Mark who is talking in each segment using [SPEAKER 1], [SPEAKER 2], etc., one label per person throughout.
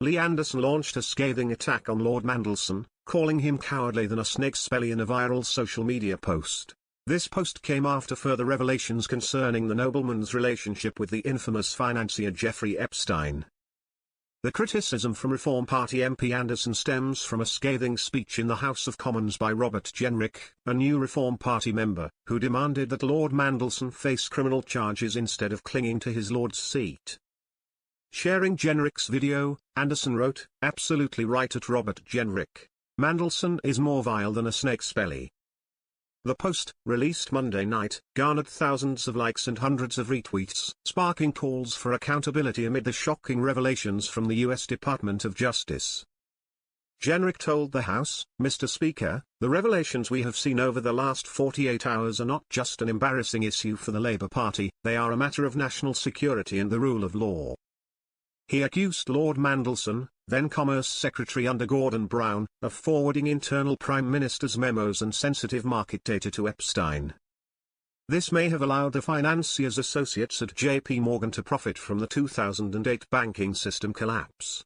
[SPEAKER 1] Lee Anderson launched a scathing attack on Lord Mandelson, calling him cowardly than a snake's belly in a viral social media post. This post came after further revelations concerning the nobleman's relationship with the infamous financier Jeffrey Epstein. The criticism from Reform Party MP Anderson stems from a scathing speech in the House of Commons by Robert Jenrick, a new Reform Party member, who demanded that Lord Mandelson face criminal charges instead of clinging to his Lord's seat. Sharing Jenrick's video, Anderson wrote, "Absolutely right at Robert Jenrick. Mandelson is more vile than a snake's belly." The post, released Monday night, garnered thousands of likes and hundreds of retweets, sparking calls for accountability amid the shocking revelations from the U.S. Department of Justice. Jenrick told the House, "Mr. Speaker, the revelations we have seen over the last 48 hours are not just an embarrassing issue for the Labour Party, they are a matter of national security and the rule of law." He accused Lord Mandelson, then Commerce Secretary under Gordon Brown, of forwarding internal Prime Minister's memos and sensitive market data to Epstein. This may have allowed the financier's associates at JP Morgan to profit from the 2008 banking system collapse.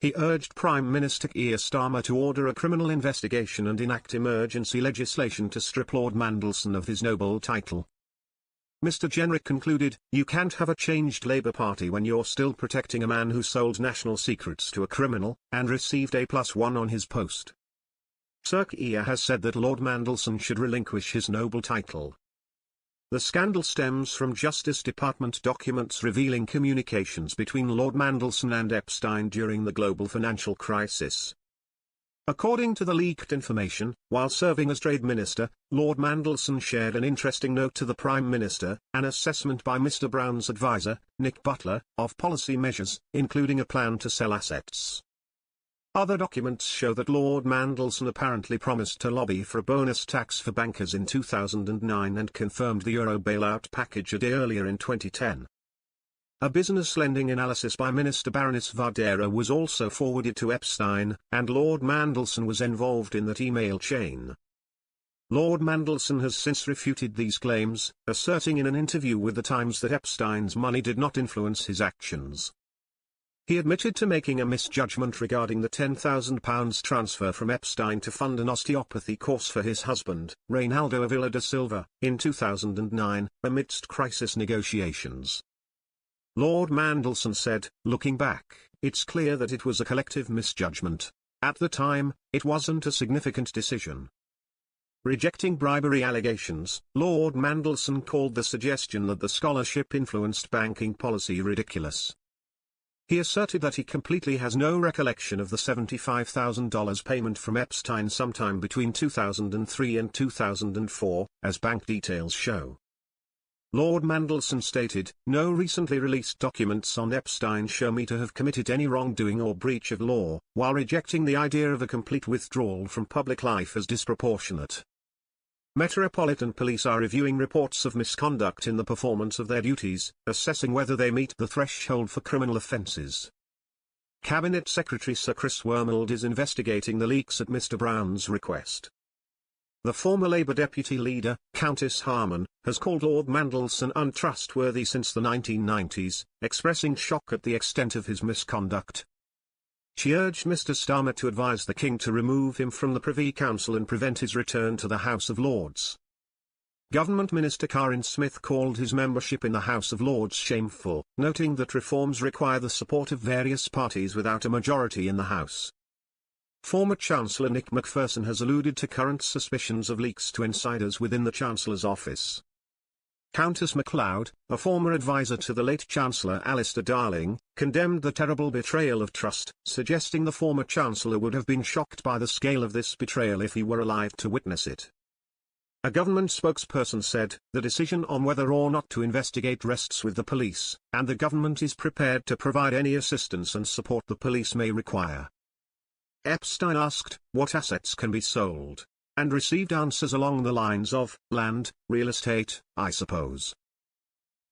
[SPEAKER 1] He urged Prime Minister Keir Starmer to order a criminal investigation and enact emergency legislation to strip Lord Mandelson of his noble title. Mr. Jenrick concluded, "You can't have a changed Labour Party when you're still protecting a man who sold national secrets to a criminal, and received a +1 on his post." Sir Keir has said that Lord Mandelson should relinquish his noble title. The scandal stems from Justice Department documents revealing communications between Lord Mandelson and Epstein during the global financial crisis. According to the leaked information, while serving as Trade Minister, Lord Mandelson shared an interesting note to the Prime Minister, an assessment by Mr. Brown's advisor, Nick Butler, of policy measures, including a plan to sell assets. Other documents show that Lord Mandelson apparently promised to lobby for a bonus tax for bankers in 2009 and confirmed the Euro bailout package a day earlier in 2010. A business lending analysis by Minister Baroness Vardera was also forwarded to Epstein, and Lord Mandelson was involved in that email chain. Lord Mandelson has since refuted these claims, asserting in an interview with The Times that Epstein's money did not influence his actions. He admitted to making a misjudgment regarding the £10,000 transfer from Epstein to fund an osteopathy course for his husband, Reynaldo Avila da Silva, in 2009, amidst crisis negotiations. Lord Mandelson said, "Looking back, it's clear that it was a collective misjudgment. At the time, it wasn't a significant decision." Rejecting bribery allegations, Lord Mandelson called the suggestion that the scholarship influenced banking policy ridiculous. He asserted that he completely has no recollection of the $75,000 payment from Epstein sometime between 2003 and 2004, as bank details show. Lord Mandelson stated, "No recently released documents on Epstein show me to have committed any wrongdoing or breach of law," while rejecting the idea of a complete withdrawal from public life as disproportionate. Metropolitan Police are reviewing reports of misconduct in the performance of their duties, assessing whether they meet the threshold for criminal offences. Cabinet Secretary Sir Chris Wormald is investigating the leaks at Mr. Brown's request. The former Labour deputy leader, Countess Harman, has called Lord Mandelson untrustworthy since the 1990s, expressing shock at the extent of his misconduct. She urged Mr. Starmer to advise the King to remove him from the Privy Council and prevent his return to the House of Lords. Government Minister Karen Smith called his membership in the House of Lords shameful, noting that reforms require the support of various parties without a majority in the House. Former Chancellor Nick Macpherson has alluded to current suspicions of leaks to insiders within the Chancellor's office. Countess MacLeod, a former advisor to the late Chancellor Alistair Darling, condemned the terrible betrayal of trust, suggesting the former Chancellor would have been shocked by the scale of this betrayal if he were alive to witness it. A government spokesperson said, "The decision on whether or not to investigate rests with the police, and the government is prepared to provide any assistance and support the police may require." Epstein asked, "What assets can be sold?" and received answers along the lines of, "Land, real estate, I suppose."